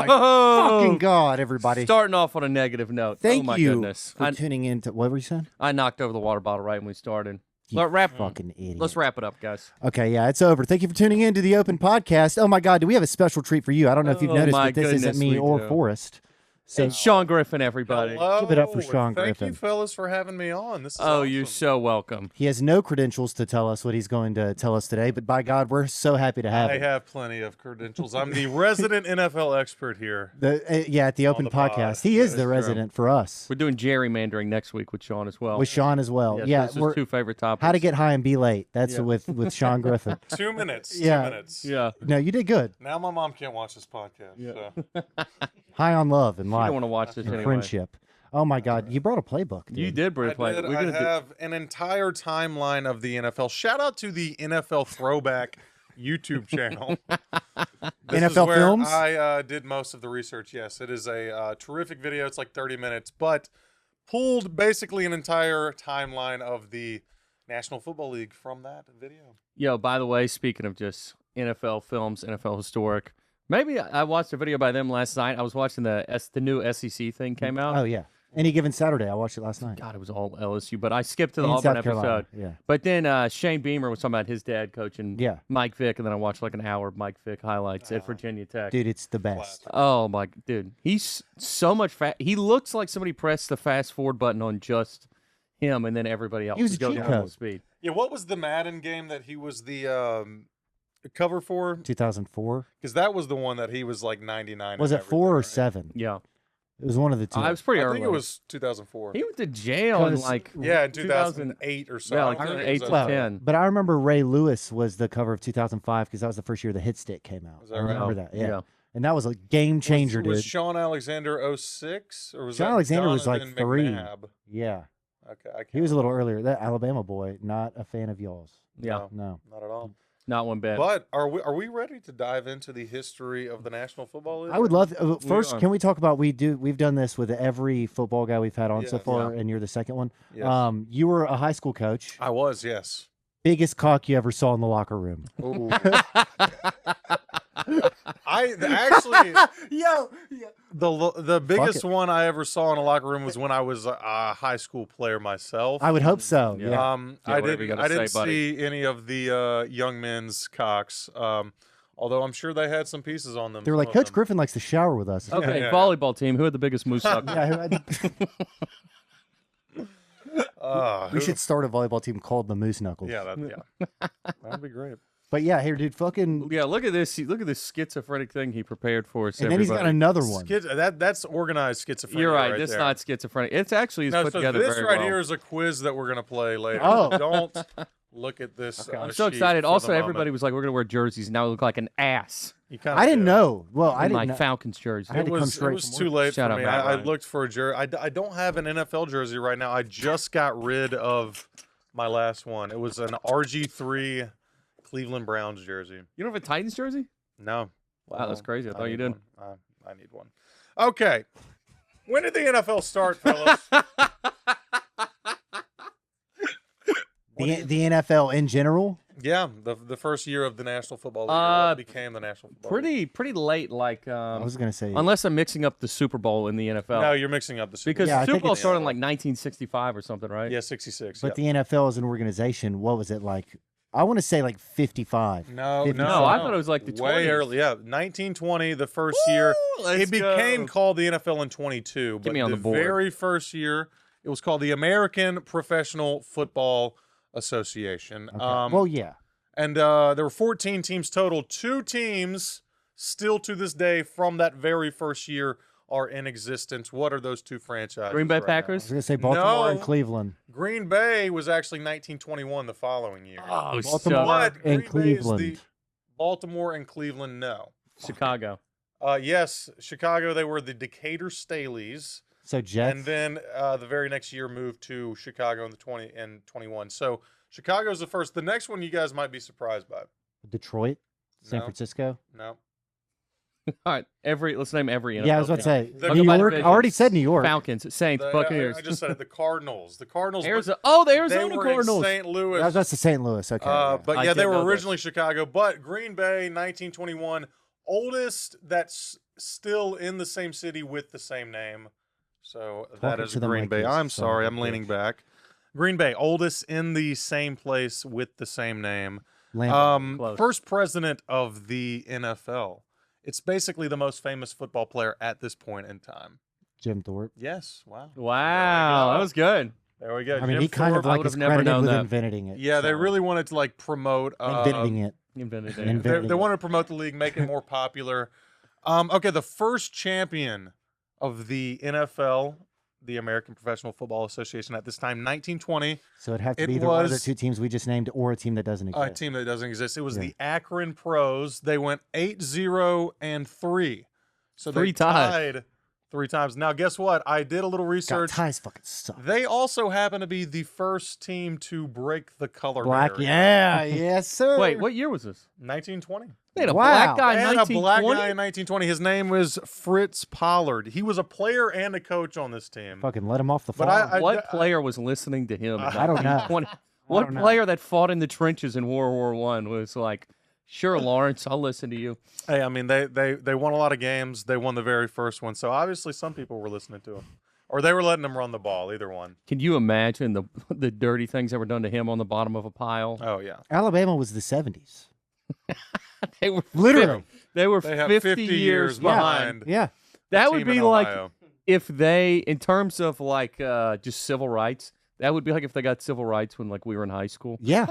my fucking God, everybody. Starting off on a negative note. Thank oh my you goodness. for tuning in to, what were you saying? I knocked over the water bottle right when we started. You fucking idiot. Let's wrap it up, guys. Okay, yeah, it's over. Thank you for tuning in to the Open Podcast. Oh my God, do we have a special treat for you? I don't know if you've noticed, but this isn't me or Forrest. So it's Sean Griffin, everybody. Hello. Give it up for Sean Griffin. Thank you, fellas, for having me on. This is awesome. You're so welcome. He has no credentials to tell us what he's going to tell us today, but by God, we're so happy to have him. I have plenty of credentials. I'm the resident NFL expert here. At the Open Podcast. He is the resident for us. We're doing gerrymandering next week with Sean as well. With Sean as well. Yes, Yeah, this is two favorite topics. How to get high and be late. That's with Sean Griffin. 2 minutes. Yeah. 2 minutes. Yeah. No, you did good. Now my mom can't watch this podcast. Yeah. So. High on love and You life. don't want to watch this and anyway. friendship. Oh my God, you brought a playbook. Dude. You did bring a play. I have an entire timeline of the NFL. Shout out to the NFL Throwback YouTube channel. This NFL is where Films? I did most of the research. Yes, it is a terrific video. It's like 30 minutes, but pulled basically an entire timeline of the National Football League from that video. Yo, by the way, speaking of just NFL films, NFL historic, maybe I watched a video by them last night. I was watching the new SEC thing came out. Oh yeah. Any given Saturday, I watched it last night. God, it was all LSU, but I skipped to the In Auburn South Carolina, episode. yeah. But then Shane Beamer was talking about his dad coaching Mike Vick, and then I watched like an hour of Mike Vick highlights at Virginia Tech. Dude, it's the best. Oh my, dude, he's so much he looks like somebody pressed the fast forward button on just him, and then everybody else. He was a going cheat full code. speed. Yeah, what was the Madden game that he was the cover for? 2004. Because that was the one that he was like 99. Was it 4 or 7? Yeah. It was one of the two. I was pretty early. I think it was 2004. He went to jail in like in 2008 or so. Yeah, like 8 to 10. But I remember Ray Lewis was the cover of 2005 because that was the first year the hit stick came out. Was that I remember right? that. Yeah. And that was a game changer, was dude. Sean Alexander 06? Or was Sean that Alexander was like Donovan 3. McNabb? Yeah. Okay. He was a little earlier. That Alabama boy, not a fan of y'all's. Yeah. No. Not at all. Not one bit. But are we ready to dive into the history of the National Football League? I would love first. Can we talk about we've done this with every football guy we've had on so far, and you're the second one. Yes. You were a high school coach. I was, yes. Biggest cock you ever saw in the locker room. Ooh. I actually, the biggest one I ever saw in a locker room was when I was a high school player myself. I would hope so. Yeah. Yeah. I didn't see any of the young men's cocks. Although I'm sure they had some pieces on them. They were like, Coach Griffin likes to shower with us. Okay, Yeah. volleyball team. Who had the biggest moose suck? We should start a volleyball team called the Moose Knuckles. Yeah, that'd be great. But yeah, here, dude, fucking. Yeah, look at this. Look at this schizophrenic thing he prepared for us. And then he's got another one. That's organized schizophrenia. You're right. That's It's not schizophrenic. It's actually put together this very right well. here is a quiz that we're gonna play later. Oh. Don't look at this. I'm so excited. Also, everybody was like, "We're gonna wear jerseys." Now we look like an ass. I didn't know. Well, I In didn't my know. Falcons jersey. I had to come straight It was from too work. late Shut for up, me. Matt I Ryan. looked for a jersey. I don't have an NFL jersey right now. I just got rid of my last one. It was an RG3 Cleveland Browns jersey. You don't have a Titans jersey? No. Wow, that's crazy. I thought you did. I need one. Okay. When did the NFL start, fellas? The NFL in general. Yeah, the first year of the National Football League. What became the National Football League. Pretty late. Like I was gonna say. unless I'm mixing up the Super Bowl in the NFL. No, you're mixing up the Super Because Bowl. Yeah, I the Super think Bowl it's- started in like 1965 or something, right? Yeah, 66. But the NFL as an organization, what was it like? I want to say like 55. No, 50. No, I thought it was like the way 20s. early. Yeah, 1920, the first year. let's It became go. called the NFL in 22. But me on the the board. very first year, it was called the American Professional Football Association. Okay. Well, yeah. And there were 14 teams total. 2 teams still to this day from that very first year are in existence. What are those 2 franchises? Green Bay right now? I Packers. was gonna say Baltimore and No. Cleveland. Green Bay was actually 1921 the following year. Oh, Baltimore But and Green Bay is Cleveland. the Baltimore and Cleveland, no. Chicago. Yes, Chicago, they were the Decatur Staleys. So Jets. And then the very next year moved to Chicago in the 20 and 21. So Chicago's the first. The next one you guys might be surprised by. Detroit, San No. Francisco. No. All right, let's name every NFL Yeah, I was about to team. say The- New Go by York. I division. already said New York. Falcons, Saints, Buccaneers. I just said it. The Cardinals. The Cardinals. Arizona. Oh, the They Arizona were Cardinals. in St. Louis. That's the St. Louis. Okay. But I yeah, they did were know this. originally Chicago. But Green Bay, 1921, Oldest that's still in the same city with the same name. So that is Green Bay. I'm sorry, I'm leaning back. Green Bay, oldest in the same place with the same name. First president of the NFL. It's basically the most famous football player at this point in time. Jim Thorpe. Yes. Wow. Wow, that was good. There we go. I mean, he kind of like is credited with inventing it. Yeah, they really wanted to like promote inventing it. They wanted to promote the league, make it more popular. Okay, the first champion of the NFL, the American Professional Football Association, at this time, 1920. So it'd have to be either one of the two teams we just named or a team that doesn't exist. A team that doesn't exist. It was the Akron Pros. They went 8-0-3. So they tied 3 times. Now, guess what? I did a little research. Ties fucking suck. They also happen to be the first team to break the color black. barrier. Yeah, yes, sir. Wait, what year was this? 1920. They had a black guy in 1920? They had a black guy in 1920. His name was Fritz Pollard. He was a player and a coach on this team. Fucking let him off the farm. What player was listening to him? I don't know. What player that fought in the trenches in World War I was like, sure, Lawrence, I'll listen to you. Hey, I mean, they won a lot of games. They won the very first one. So obviously some people were listening to him. Or they were letting him run the ball, either one. Can you imagine the dirty things that were done to him on the bottom of a pile? Oh, yeah. Alabama was the 70s. They were literally. They were 50 years behind. Yeah. That would be like if they, in terms of like just civil rights, that would be like if they got civil rights when like we were in high school. Yeah.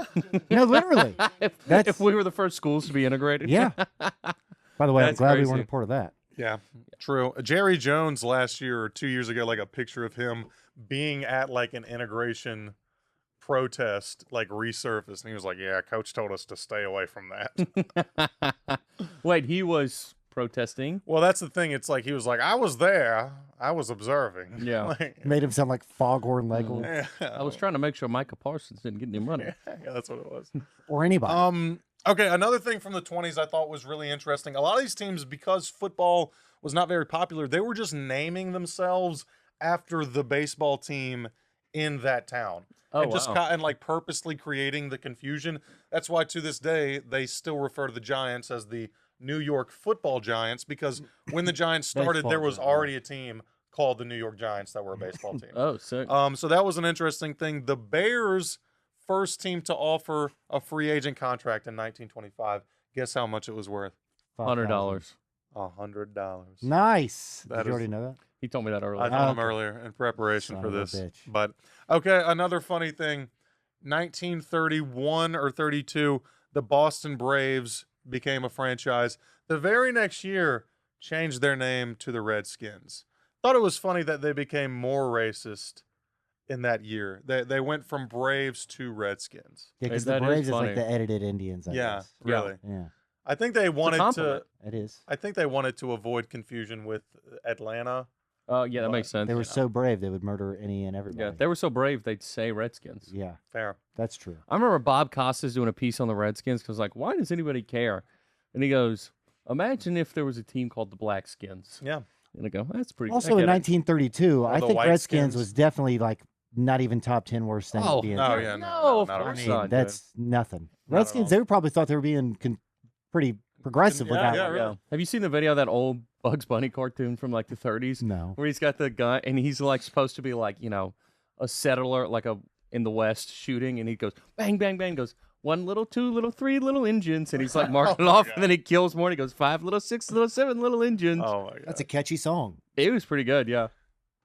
No, literally. if we were the first schools to be integrated. Yeah. By the way, I'm glad we weren't a part of that. Yeah, true. Jerry Jones last year or 2 years ago, like a picture of him being at like an integration protest, like resurfaced. And he was like, yeah, coach told us to stay away from that. Wait, he was protesting? Well, that's the thing. It's like he was like, I was there. I was observing. Yeah. Like, made him sound like Foghorn Leghorn. Yeah. I was trying to make sure Micah Parsons didn't get any money. Yeah, that's what it was. Or anybody. Okay, another thing from the 20s I thought was really interesting. A lot of these teams, because football was not very popular, they were just naming themselves after the baseball team in that town. Oh, and just wow. and like purposely creating the confusion. That's why to this day they still refer to the Giants as the New York Football Giants, because when the Giants started, there was already a team called the New York Giants that were a baseball team. Oh, sick. So that was an interesting thing. The Bears, first team to offer a free agent contract in 1925. Guess how much it was worth? $100. $100. Nice. That Did you already know that? He told me that earlier. I told him earlier in preparation Son for of a this. bitch. But okay, another funny thing. 1931 or 32, the Boston Braves became a franchise. The very next year, changed their name to the Redskins. Thought it was funny that they became more racist in that year. They went from Braves to Redskins. Yeah, because That the is Braves is funny. like the edited Indians. I Yeah, guess. really. Yeah, I think they wanted to. compliment. it is. I think they wanted to avoid confusion with Atlanta. Oh, yeah, that makes sense. They were so brave they would murder any and everybody. Yeah, they were so brave they'd say Redskins. Yeah, Fair. that's true. I remember Bob Costas doing a piece on the Redskins because, like, why does anybody care? And he goes, imagine if there was a team called the Blackskins. Yeah. And I go, that's pretty Also I in get it. 1932, I the think White Redskins Skins. was definitely like not even top 10 worst things. Oh, being No, there. yeah, No, of not at all. I course mean, not. that's nothing. Not at Redskins, all. they probably thought they were being pretty progressive with Yeah, that. yeah, one. really. Have you seen the video of that old Bugs Bunny cartoon from like the 30s? No. Where he's got the gun and he's like supposed to be like, you know, a settler, like a in the West shooting, and he goes bang, bang, bang, goes 1 little, 2 little, 3 little engines, and he's like marking it off, and then he kills more, and he goes 5 little, 6 little, 7 little engines. Oh my god. That's a catchy song. It was pretty good, yeah.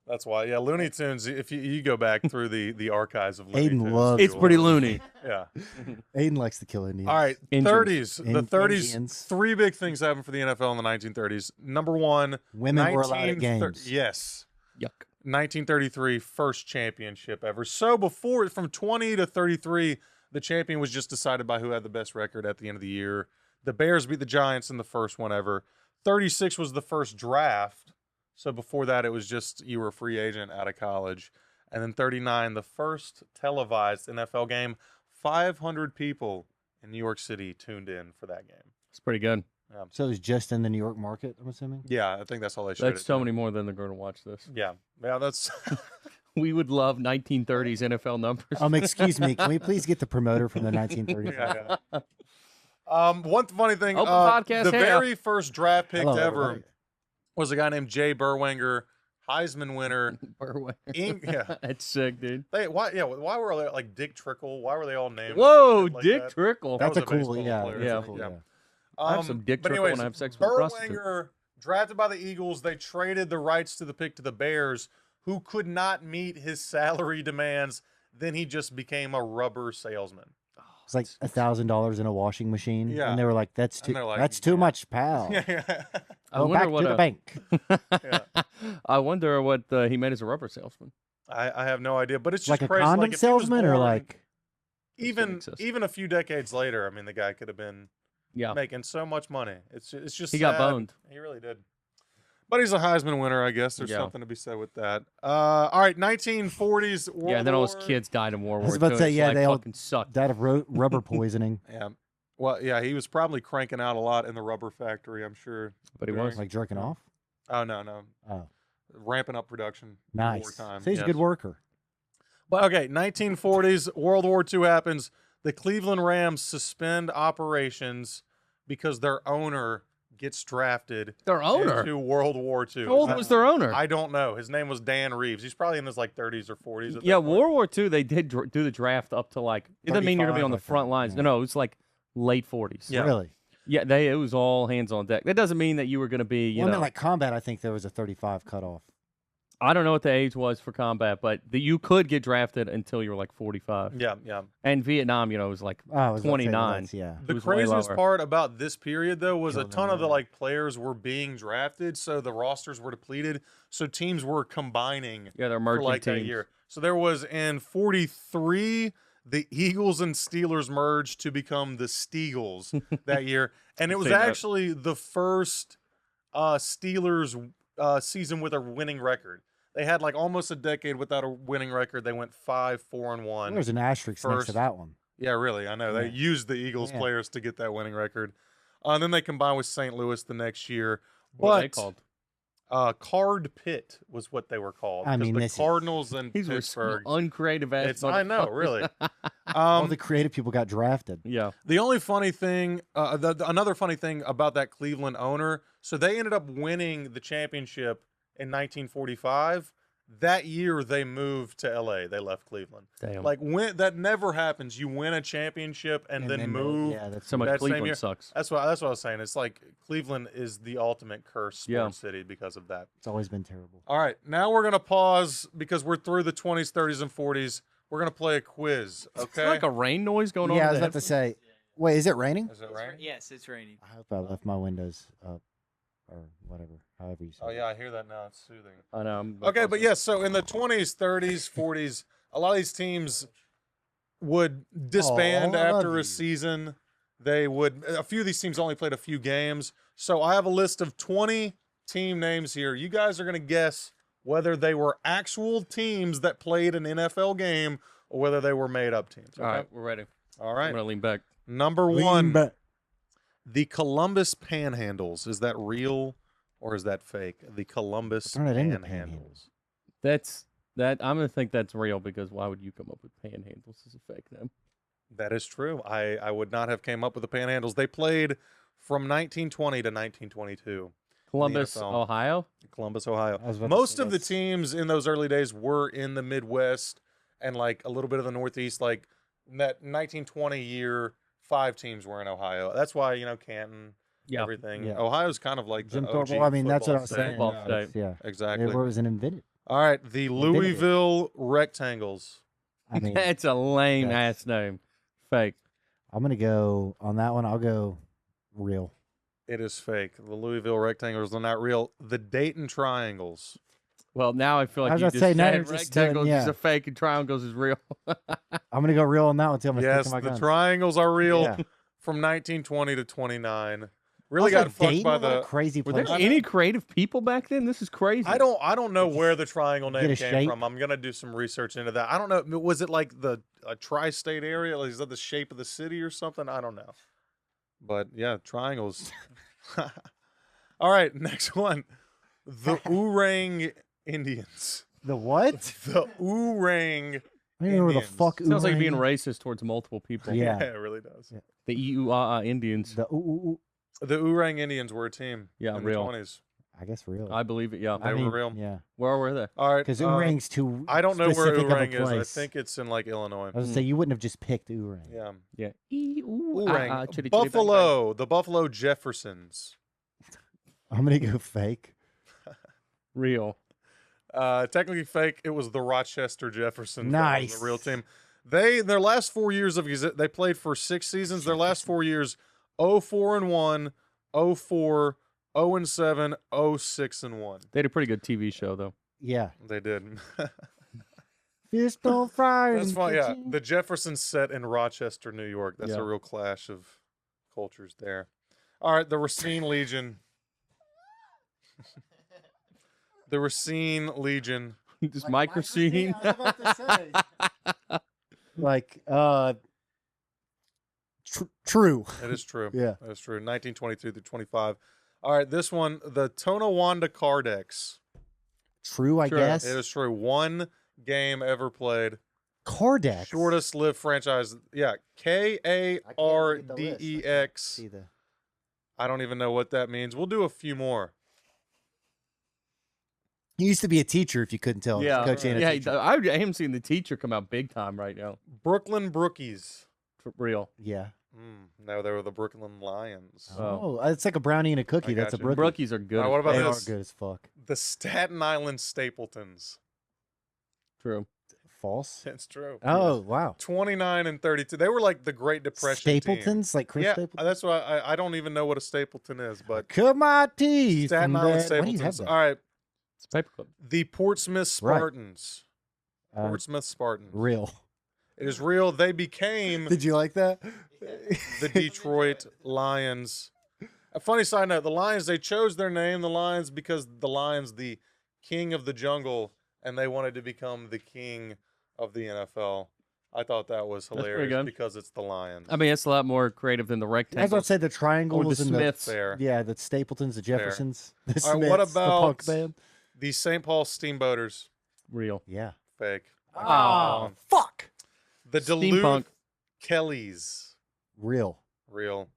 That's why. Yeah, Looney Tunes, if you go back through the archives of Looney Aiden Tunes. loves It's pretty loony. Yeah. Aiden likes to kill Indians. All right, Engines. 30s. The 30s, Indians. 3 big things happened for the NFL in the 1930s. Number 1, Women were allowed at games. Yes. Yuck. 1933, first championship ever. So before, from 20 to 33, the champion was just decided by who had the best record at the end of the year. The Bears beat the Giants in the first one ever. 36 was the first draft. So before that, it was just you were a free agent out of college. And then 39, the first televised NFL game. 500 people in New York City tuned in for that game. It's pretty good. So it was just in the New York market, I'm assuming? Yeah, I think that's all they showed. That's so many more than they're going to watch this. Yeah, that's We would love 1930s NFL numbers. Excuse me. Can we please get the promoter from the 1930s? yeah. One funny thing, Open podcast, the hey, very first draft pick Hello, ever everybody. was a guy named Jay Berwanger, Heisman winner. Yeah. That's sick, dude. Why were they like Dick Trickle? Why were they all named? Whoa, like Dick that? Trickle. That That's a was a cool, baseball yeah. player. That's Yeah. a cool, Yeah. yeah. I have some Dick But Trickle anyways, when I have sex with a prostitute. Berwanger, drafted by the Eagles, they traded the rights to the pick to the Bears, who could not meet his salary demands. Then he just became a rubber salesman. It's like $1,000 in a washing machine. Yeah. And they were like, that's And too, they're like, that's too much, pal. Yeah. I Go wonder back what to the bank. Yeah. I wonder what he made as a rubber salesman. I have no idea, but it's just Like a crazy. condom Like, if he was salesman or born like, even exist. even a few decades later, I mean, the guy could have been Yeah. making so much money. It's just He got sad. boned. He really did. But he's a Heisman winner, I guess. There's Yeah. something to be said with that. All right, 1940s World Yeah, and then all his War. kids died in World I was War about to II. say, It's yeah, like they all fucking sucked. died of rubber poisoning. Yeah. Well, yeah, he was probably cranking out a lot in the rubber factory, I'm sure. But he was. Like jerking off. Oh, no. Oh, Ramping up production. nice. Wartime. So he's a Yes. good worker. But okay, 1940s, World War II happens. The Cleveland Rams suspend operations because their owner gets drafted Their owner? into World War II. How old was their owner? I don't know. His name was Dan Reeves. He's probably in his like 30s or 40s. At Yeah, that point. World War II, they did do the draft up to like, it doesn't mean you're going to be on the 35, front like that, lines. yeah. No, it was like late 40s. Yeah. Really? Yeah, it was all hands on deck. That doesn't mean that you were going to be, you Well, I know. mean, like combat, I think there was a 35 cutoff. I don't know what the age was for combat, but you could get drafted until you were like 45. Yeah. And Vietnam, you know, was like Oh, I was about to say, 29. that's- yeah. The was way craziest lower. part about this period, though, was a Killing ton of the them. like players were being drafted, so the rosters were depleted, so teams were combining Yeah, they're for merging like teams. that year. So there was in 43, the Eagles and Steelers merged to become the Steagles that year, and it was Say that. actually the first Steelers season with a winning record. They had like almost a decade without a winning record. They went 5-4-1. There's an asterisk next First- to that one. Yeah, really. I know. They Yeah. used the Eagles Yeah. players to get that winning record. And then they combined with St. Louis the next year. What are they But called? Card Pit was what they were called. I 'cause mean, the this is- Cardinals and These were some Pittsburgh. uncreative ass. It's, I know, really. All the creative people got drafted. Yeah. The only funny thing, another funny thing about that Cleveland owner, so they ended up winning the championship in 1945. That year, they moved to LA. They left Cleveland. Damn. Like that never happens. You win a championship and then move. Yeah, that's so much that same year- Cleveland sucks. That's what I was saying. It's like Cleveland is the ultimate cursed sports Yeah. city because of that. it's always been terrible. All right, now we're gonna pause because we're through the 20s, 30s, and 40s. We're gonna play a quiz. Is Okay. there like a rain noise going on? Yeah, I in was the about to say. Wait, is it raining? Is it right? Yes, it's raining. I hope I left my windows up, or whatever, however you say. Oh it. yeah, I hear that now. It's soothing. I know. I'm Okay, but yes. So in the 20s, 30s, 40s, a lot of these teams would disband I love after you. a season. They would. A few of these teams only played a few games. So I have a list of 20 team names here. You guys are gonna guess whether they were actual teams that played an NFL game or whether they were made up teams. All okay? right, we're ready. All I'm right. going to lean back. Number Lean one, back. the Columbus Panhandles. Is that real or is that fake? The Columbus Turn it into Panhandles. I'm going to think that's real because why would you come up with panhandles as a fake name? That is true. I would not have came up with the Panhandles. They played from 1920 to 1922. Columbus, NFL. Ohio? Columbus, Ohio. I was about to Most say of the that's- teams in those early days were in the Midwest and like a little bit of the Northeast. Like that 1920 year, 5 teams were in Ohio. That's why, Canton, Yeah. everything. Yeah. Ohio's kind of like the Jim OG Thorpe. I mean, that's what I was football saying. state. Football Yeah, state. it's- yeah. Exactly. It wasn't invented. All right, the did it. Louisville Rectangles. I mean, That's a lame That's- ass name. Fake. I'm gonna go on that one. I'll go real. It is fake. The Louisville Rectangles are not real. The Dayton Triangles. Well, now I feel I like was you about just to say, now said you're just doing- rectangles is yeah. a fake and triangles is real. I'm gonna go real on that one too. I'm gonna Yes, stick to my the guns. Triangles are real Yeah. from 1920 to 29. Really Also, got fucked Dayton, by what a the. crazy Were place. there any creative people back then? This is crazy. I don't know where the triangle Get name a came shape? from. I'm gonna do some research into that. I don't know. Was it like the tri-state area? Like, is that the shape of the city or something? I don't know. But yeah, triangles. All right, next one. The Oorang Indians. The what? The Oorang I don't even know where the Indians. fuck. Sounds like you're being Oorang- racist towards multiple people. Yeah. it really does. Yeah. The Iuaa Indians. The The Oorang Indians were a team. Yeah, in real. the 20s. I guess real. I believe it. Yeah. They were real. Yeah. Where were they? All right. Because Oorang's too. I don't know where specific of a Oorang is. I place. think it's in like Illinois. I was gonna say you wouldn't have just picked Oorang. Yeah. Yeah. Oorang. Chitty, chitty, bang, bang. Buffalo. The Buffalo Jeffersons. I'm gonna go fake. Real. Technically fake. It was the Rochester Jeffersons. That was Nice. the real team. Their last 4 years of they played for 6 seasons. Their last 4 years, 0-4-1, 0-4, 0-7, 0-6-1. They had a pretty good TV show though. Yeah. They did. Fish don't fry. That's in fine. Yeah, kitchen. the Jeffersons set in Rochester, New York. That's Yeah. a real clash of cultures there. All right, the Racine Legion. The Racine Legion. Just micro scene. Like, true. That is true. Yeah. That is true. 1923 through 25. All right, this one, the Tonawanda Cardex. True, I True. guess. It is true. 1 game ever played. Cardex. Shortest lived franchise. Yeah, Kardex. See the. I don't even know what that means. We'll do a few more. He used to be a teacher, if you couldn't tell. Yeah. Coach and a Yeah. teacher. I am seeing the teacher come out big time right now. Brooklyn Brookies. For real. Yeah. No, they were the Brooklyn Lions. Oh. Oh, it's like a brownie and a cookie. I That's a got you. brookie. Brookies are good. All right, what about They are this? good as fuck. The Staten Island Stapletons. True. False. That's true. Oh, wow. 29 and 32. They were like the Great Depression team. Stapletons, like Chris Yeah, Stapleton. that's why I don't even know what a Stapleton is, but Cut my teeth. Staten and Island that- Why do you have Stapletons. that? All right, It's a paperclip. the Portsmouth Spartans. Portsmouth Spartans. Real. It is real. They became Did you like that? the Detroit Lions. A funny side note: the Lions, they chose their name, the Lions, because the Lions, the king of the jungle, and they wanted to become the king of the NFL. I thought that was pretty hilarious good. because it's the Lions. I mean, it's a lot more creative than the I was rectangle. about to say the triangles and Smiths. Fair. the yeah, the Stapletons, the Jeffersons, the All right, what Smiths, the punk about- band. The St. Paul Steamboaters. Real. Yeah. Fake. Oh, fuck. The Duluth Steampunk. Kellys. Real. Real.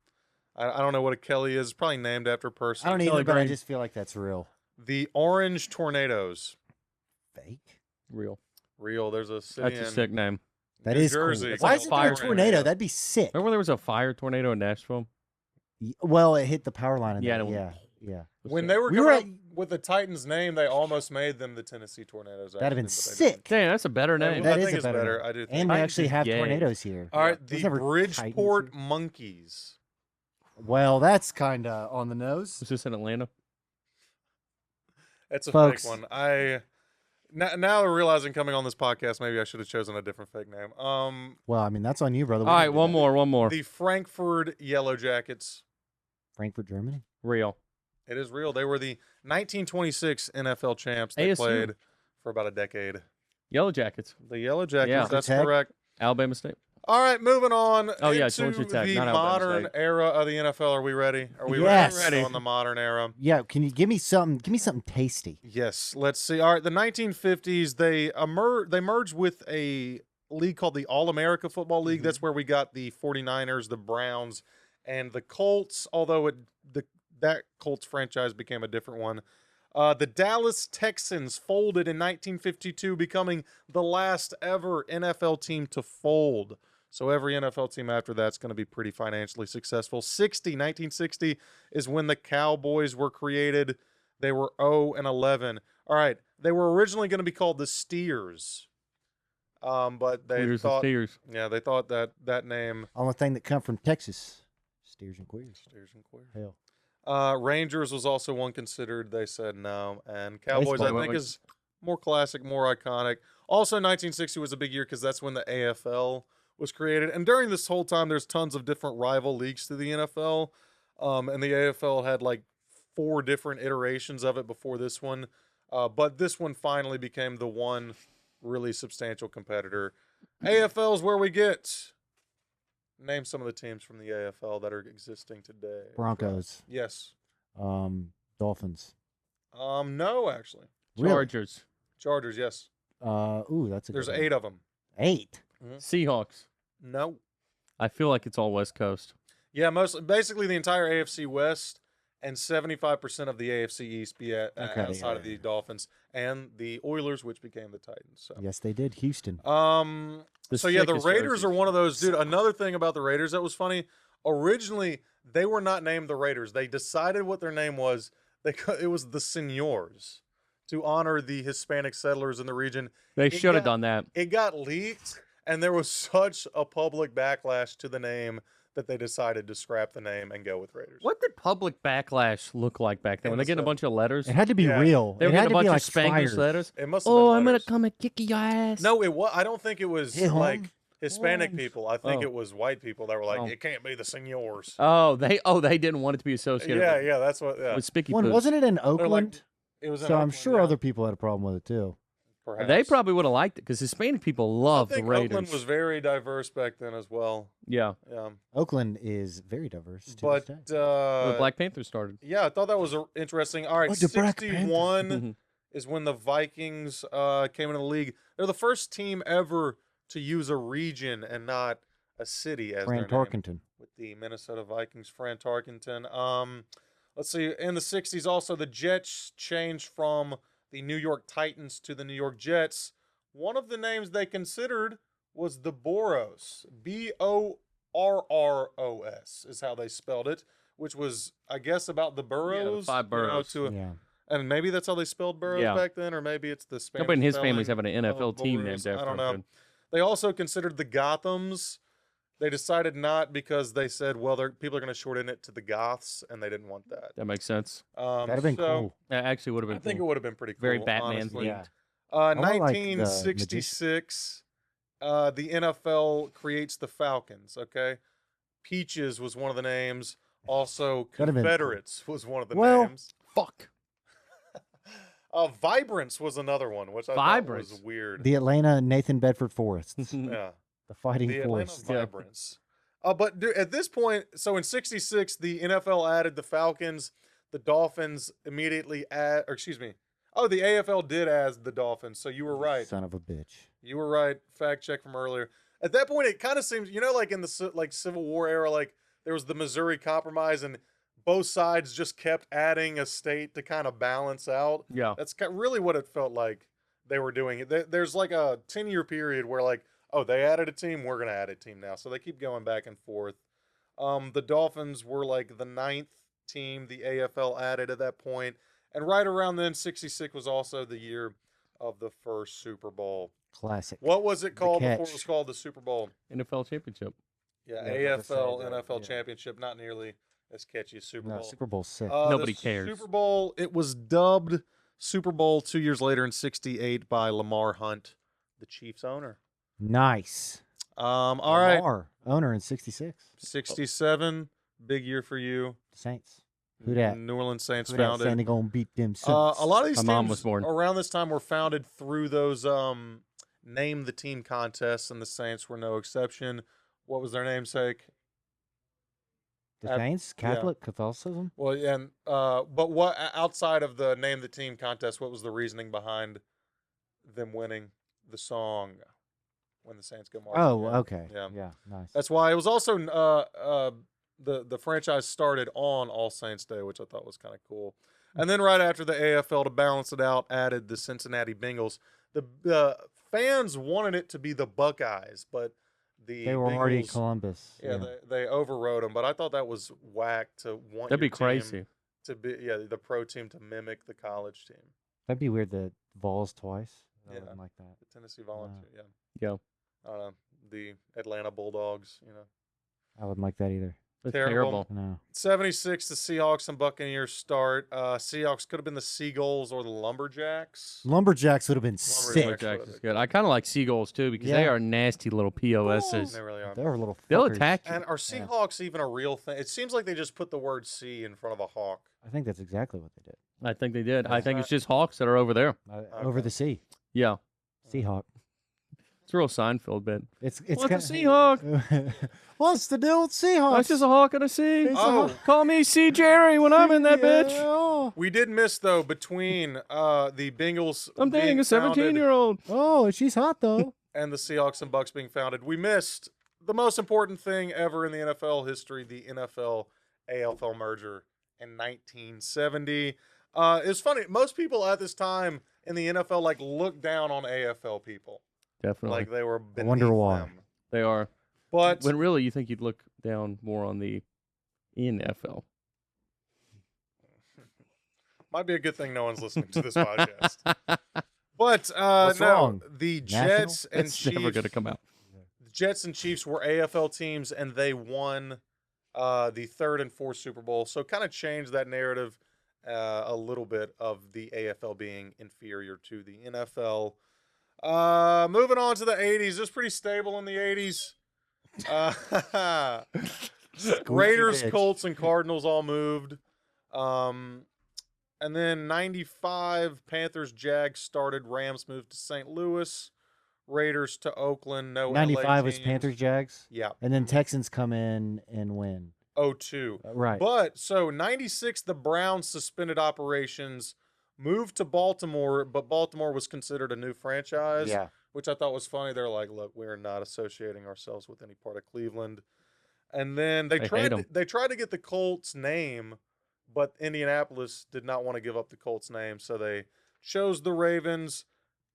I don't know what a Kelly is. It's probably named after a person. I don't either, Kelly but I Green. just feel like that's real. The Orange Tornadoes. Fake. Real. Real. There's a city That's a in sick name. That New is Jersey. cool. It's Why like is a it there a fire tornado? tornado. That'd be sick. Remember there was a fire tornado in Nashville? Well, it hit the power line. In Yeah, there. and it Yeah. went- Yeah. When they were We coming were up with the Titans name, they almost made them the Tennessee Tornadoes. That'd have been actually, but they sick. Damn, that's a better didn't. name. That I is think a it's better better. name. I do think. And we Titans actually is have gay. tornadoes here. All right, There's the never Bridgeport Titans Monkeys. Well, that's kind of on the nose. Was this in Atlanta? That's a Folks. fake one. Now realizing coming on this podcast, maybe I should have chosen a different fake name. Well, I mean, that's on you, brother. We All right, didn't do one that. more. The Frankfurt Yellow Jackets. Frankfurt, Germany. Real. It is real. They were the 1926 NFL champs. They ASU. played for about a decade. Yellow Jackets. The Yellow Jackets. Yeah. That's Tech. correct. Alabama State. All right, moving on. Oh, yeah, into Georgia Tech, the not Alabama modern State. era of the NFL. Are we ready? Are we Yes. ready on the modern era? Yeah, can you give me something? Give me something tasty. Yes. Let's see. All right, the 1950s. They merged with a league called the All America Football League. Mhm. That's where we got the 49ers, the Browns, and the Colts. Although that Colts franchise became a different one. The Dallas Texans folded in 1952, becoming the last ever NFL team to fold. So every NFL team after that's going to be pretty financially successful. 1960 is when the Cowboys were created. They were 0-11. All right, they were originally going to be called the Steers, but they Queers and thought, Steers. yeah, they thought that name. Only thing that come from Texas, steers and queers. Steers and Queers. Hell, Rangers was also one considered. They said no. And Cowboys, Baseball. I think, is more classic, more iconic. Also, 1960 was a big year because that's when the AFL was created. And during this whole time, there's tons of different rival leagues to the NFL. And the AFL had like 4 different iterations of it before this one. But this one finally became the one really substantial competitor. AFL is where we get. Name some of the teams from the AFL that are existing today. Broncos, Yes. Dolphins. No, actually. Really? Chargers. Chargers, yes. Ooh, that's a There's good one. 8 of them. 8. Seahawks. No. I feel like it's all West Coast. Yeah, basically the entire AFC West and 75% of the AFC East outside of the Dolphins and the Oilers, which became the Titans. So. Yes, they did. Houston. The Raiders are one of those. Dude, another thing about the Raiders that was funny, originally they were not named the Raiders. They decided what their name was. It was the Senors to honor the Hispanic settlers in the region. They should have done that. It got leaked, and there was such a public backlash to the name that they decided to scrap the name and go with Raiders. What did public backlash look like back then? When they getting a bunch of letters? It had to be real. They were getting a bunch of Spanglish letters. It must have been I'm going to come and kick your ass. No, I don't think it was like Hispanic people. I think it was white people that were like, it can't be the Senors. They didn't want it to be associated with, that's what. Yeah. with Spicky Well, Poops. wasn't it in Oakland? It was in so I'm Oakland, sure other people had a problem with it too. Perhaps. They probably would have liked it because Hispanic people love the Raiders. Oakland was very diverse back then as well. Yeah. Oakland is very diverse. But the Black Panthers started. Yeah, I thought that was interesting. All right, 61 is when the Vikings came into the league. They're the first team ever to use a region and not a city as Fran their Tarkenton. name. With the Minnesota Vikings, Fran Tarkenton. Let's see. In the 60s, also, the Jets changed from the New York Titans to the New York Jets. One of the names they considered was the Boros. Borros is how they spelled it, which was, I guess, about the boroughs. Yeah, the 5 boroughs. And maybe that's how they spelled boroughs back then, or maybe it's the Spanish. Nobody in his spelling family's having an NFL team boroughs. named after I don't him. know. They also considered the Gothams. They decided not because they said, well, people are going to shorten it to the Goths, and they didn't want that. That makes sense. That'd have been cool. That actually would have been I think it would have been pretty cool. Very Batman honestly. themed. 1966, the NFL creates the Falcons, okay? Peaches was one of the names. Also, Confederates was one of the names. Fuck. Vibrance was another one, which I thought was weird. The Atlanta Nathan Bedford Forests. Yeah. The Fighting Force. Atlanta Vibrance. But at this point, so in 66, the NFL added the Falcons. The Dolphins immediately the AFL did add the Dolphins. So you were right. Son of a bitch. You were right. Fact check from earlier. At that point, it kind of seems, like in the Civil War era, like there was the Missouri Compromise, and both sides just kept adding a state to kind of balance out. Yeah. That's really what it felt like they were doing. There's like a 10-year period where like, oh, they added a team, we're going to add a team now. So they keep going back and forth. The Dolphins were like the 9th team the AFL added at that point. And right around then, 66 was also the year of the first Super Bowl. Classic. What was it called before it was called the Super Bowl? NFL Championship. Yeah, AFL, NFL Championship. Not nearly as catchy as Super Bowl. Super Bowl's sick. Nobody cares. Super Bowl, it was dubbed Super Bowl 2 years later in 68 by Lamar Hunt, the Chiefs owner. Nice. All right. Lamar, owner in 66. 67, big year for you. Saints. Who that? New Orleans Saints Who founded. That? They gonna beat them. A lot of these My mom teams was born around this time were founded through those name the team contests, and the Saints were no exception. What was their namesake? The Saints, Catholic, Catholicism. Well, and but what outside of the name the team contest? What was the reasoning behind them winning the song when the Saints go marching? Oh, okay. Yeah, nice. That's why it was also the franchise started on All Saints Day, which I thought was kind of cool. And then right after the AFL, to balance it out, added the Cincinnati Bengals. The fans wanted it to be the Buckeyes, but they were Bengals, already Columbus. Yeah, they overrode them. But I thought that was whack to want. That'd be crazy. To be the pro team to mimic the college team. That'd be weird. The Vols twice. I Yeah, wouldn't like that. The Tennessee Volunteers. Yeah. The Atlanta Bulldogs. I wouldn't like that either. That's Terrible. No. 76, the Seahawks and Buccaneers start. Seahawks could have been the Seagulls or the Lumberjacks. Lumberjacks would have been sick. Lumberjacks is good. I kind of like Seagulls too because they are nasty little POSs. They really are. They're little fuckers. They'll attack you. And are Seahawks even a real thing? It seems like they just put the word "sea" in front of a hawk. I think that's exactly what they did. I think they did. I think it's just Hawks that are over there. Over the sea. Yeah. Seahawk. It's a real Seinfeld bit. It's What's a Seahawk? What's the deal with Seahawks? That's just a hawk in a sea. Call me Sea Jerry when I'm in that bitch. We did miss though between the Bengals. I'm dating a 17-year-old. Oh, she's hot though. and the Seahawks and Bucks being founded. We missed the most important thing ever in the NFL history, the NFL-AFL merger in 1970. It's funny. Most people at this time in the NFL like look down on AFL people. Definitely. Like they were I wonder why. them. They are. But when really you think you'd look down more on the NFL. Might be a good thing no one's listening to this podcast. But What's wrong? The National? Jets and It's Chiefs. never going to come out. The Jets and Chiefs were AFL teams, and they won the third and fourth Super Bowl. So kind of changed that narrative a little bit of the AFL being inferior to the NFL. Moving on to the 80s. It was pretty stable in the 80s. Raiders, Colts, and Cardinals all moved. And then 95, Panthers, Jags started. Rams moved to St. Louis. Raiders to Oakland. No 95 LA was teams. Panthers, Jags. Yeah. And then Texans come in and win. 02. Right. But, so 96, the Browns suspended operations, moved to Baltimore, but Baltimore was considered a new franchise, Yeah. which I thought was funny. They're like, look, we're not associating ourselves with any part of Cleveland. And then they tried to get the Colts name, but Indianapolis did not want to give up the Colts name, so they chose the Ravens.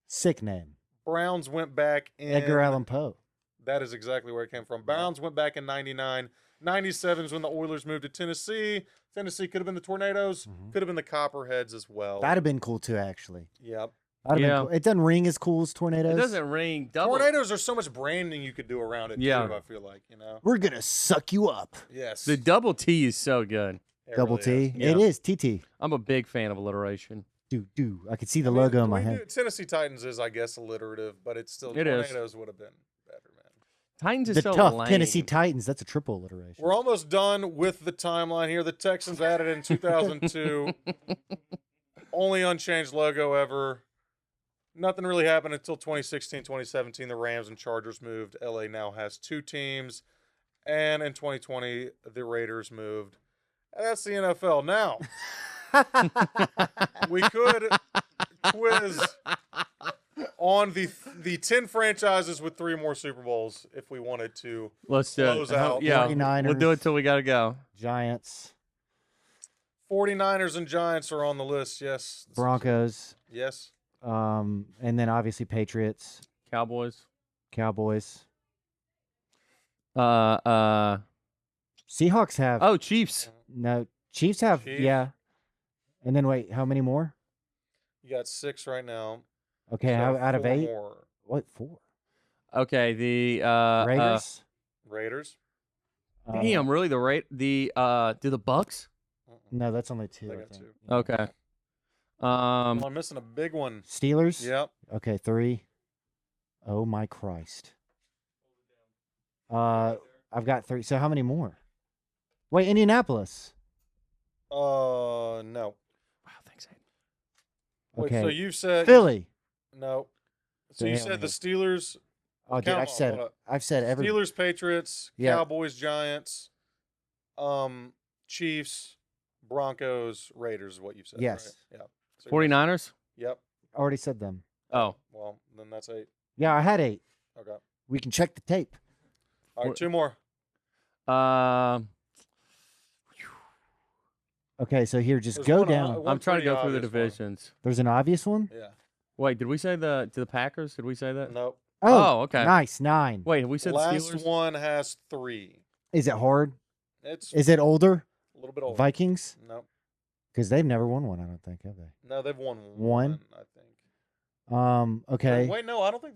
Sick name. Browns went back in Edgar Allan Poe. That is exactly where it came from. Browns went back in 99. 97 is when the Oilers moved to Tennessee. Tennessee could have been the Tornadoes, could have been the Copperheads as well. That'd have been cool too, actually. Yep. That'd have been cool. It doesn't ring as cool as Tornadoes. It doesn't ring double. Tornadoes are so much branding you could do around it, too, I feel like, you know. We're going to suck you up. Yes. The double T is so good. Double really T? is. It is, TT. I'm a big fan of alliteration. Do. I could see the logo in my head. Tennessee Titans is, I guess, alliterative, but it's still Tornadoes would have been better, man. Titans is The so tough lame. Tennessee Titans. That's a triple alliteration. We're almost done with the timeline here. The Texans added in 2002. Only unchanged logo ever. Nothing really happened until 2016, 2017. The Rams and Chargers moved. LA now has two teams. And in 2020, the Raiders moved. And that's the NFL. Now, we could quiz on the 10 franchises with 3 more Super Bowls if we wanted to. Let's do close it. out. Yeah, 49ers. we'll do it till we got to go. Giants. 49ers and Giants are on the list. Yes. Broncos. Yes. And then obviously Patriots. Cowboys. Cowboys. Seahawks Seahawks have. Oh, Chiefs. No. Chiefs have. Chiefs. Yeah. And then wait, how many more? You got 6 right now. Okay, So how, out of 4 8? more. What, 4? Okay, the Raiders? Raiders. Damn, really? Do the Bucks? No, that's only 2. They I got think. 2. Okay. I'm missing a big one. Steelers? Yep. Okay, 3. Oh my Christ. I've got 3. So how many more? Wait, Indianapolis. No. Wow, thanks, Aiden. Wait, Okay. so you said Philly. No. So you Damn said the it. Steelers, Oh, dude, Count I've them said all, hold I've said every. Steelers, Patriots, Yeah. Cowboys, Giants, Chiefs, Broncos, Raiders is what you've said. Yes. Right? Yeah. So 49ers? Yep. Already said them. Oh. Well, then that's 8. Yeah, I had 8. Okay. We can check the tape. All right, 2 more. Okay, so here, just There's go one down. one I'm trying to pretty go through the obvious one. divisions. There's an obvious one. Yeah. Wait, did we say to the Packers? Did we say that? Nope. Oh, okay. Nice, 9. Wait, have we said the Last Steelers? one has 3. Is it hard? It's Is it older? a little bit older. Vikings? Nope. Because they've never won one, I don't think, have they? No, they've won One? I think. Okay. Wait, no, I don't think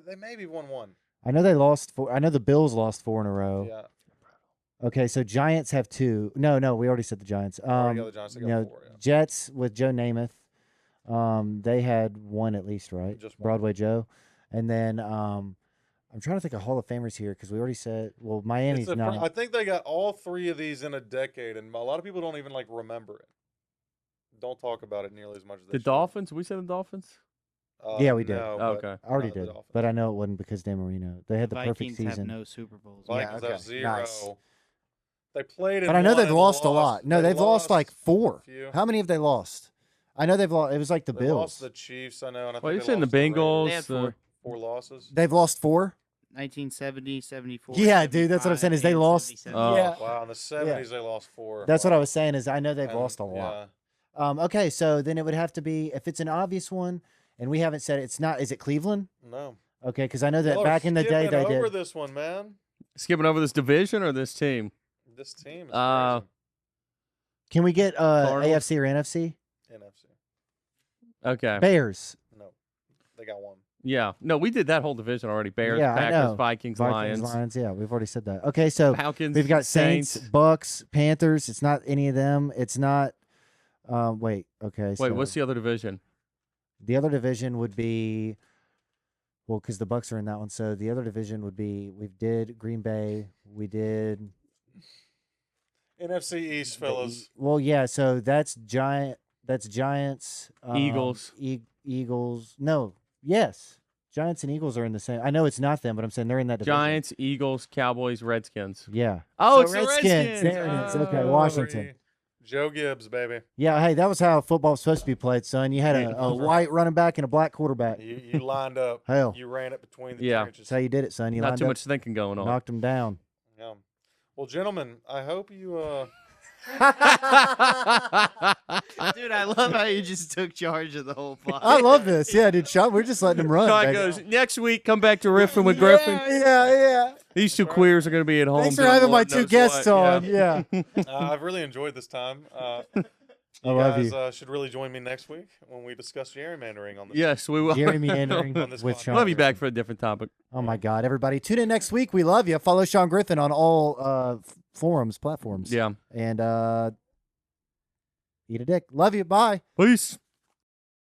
they maybe won 1. I know they lost 4. I know the Bills lost 4 in a row. Yeah. Okay, so Giants have 2. No, we already said the Giants. Already got the Giants. They got 4, yeah. Jets with Joe Namath. They had 1 at least, right? Just 1. Broadway Joe. And then I'm trying to think of Hall of Famers here because we already said, well, Miami's not. I think they got all 3 of these in a decade, and a lot of people don't even remember it. Don't talk about it nearly as much as they The should. Dolphins? We said the Dolphins? Yeah, we did. No, Oh, but okay. I already not the did, Dolphins. but I know it wasn't because Dan Marino. They had the perfect Vikings season. have no Super Bowls. Vikings okay. have 0. Nice. They played in But I know one they've and lost a lot. No, They they've lost like 4. a few. How many have they lost? I know they've lost. It was like the They Bills. lost the Chiefs, I know. And I Well, think you they said the lost to Bengals. They had 4. 4 losses. They've lost 4. 1970, 74. Yeah, dude, that's what I'm saying. Is they lost? Yeah. Wow, in the 70s they lost 4. That's what I was saying. Is I know they've lost a lot. Yeah. Okay, so then it would have to be if it's an obvious one, and we haven't said it's not. Is it Cleveland? No. Okay, because I know that back in the day they did. Over this one, man. Skipping over this division or this team? This team. Is crazy. Can we get AFC or NFC? NFC. Okay. Bears. No, they got one. Yeah. No, we did that whole division already. Bears, Packers, Vikings, Lions. Yeah, we've already said that. Okay, so Falcons, we've got Saints, Bucks, Panthers. It's not any of them. It's not. Wait. Okay. Wait. What's the other division? The other division would be. Well, because the Bucks are in that one, so the other division would be we did Green Bay, we did NFC East, fellas. Well, yeah, so that's Giants, Eagles, Eagles. No, yes, Giants and Eagles are in the same. I know it's not them, but I'm saying they're in that division. Giants, Eagles, Cowboys, Redskins. Yeah. Oh, so it's the Redskins. There it is. Okay, Washington. Joe Gibbs, baby. Yeah, hey, that was how football was supposed to be played, son. You had a white running back and a black quarterback. You lined up. Hell. You ran it between the trenches. That's how you did it, son. You Not too much thinking going on. Knocked them down. Yeah. Well, gentlemen, I hope you Dude, I love how you just took charge of the whole plot. I love this. Yeah, dude, Sean, we're just letting him run. Sean goes, next week, come back to riffing with Griffin. Yeah. These two queers are going to be at home. Thanks for having my 2 guests on. Yeah. I've really enjoyed this time. I love you guys should really join me next week when we discuss gerrymandering on this. Yes, we will. Gerrymandering with Sean. We'll have you back for a different topic. Oh, my God. Everybody, tune in next week. We love you. Follow Sean Griffin on all platforms. Yeah. And eat a dick. Love you. Bye. Peace.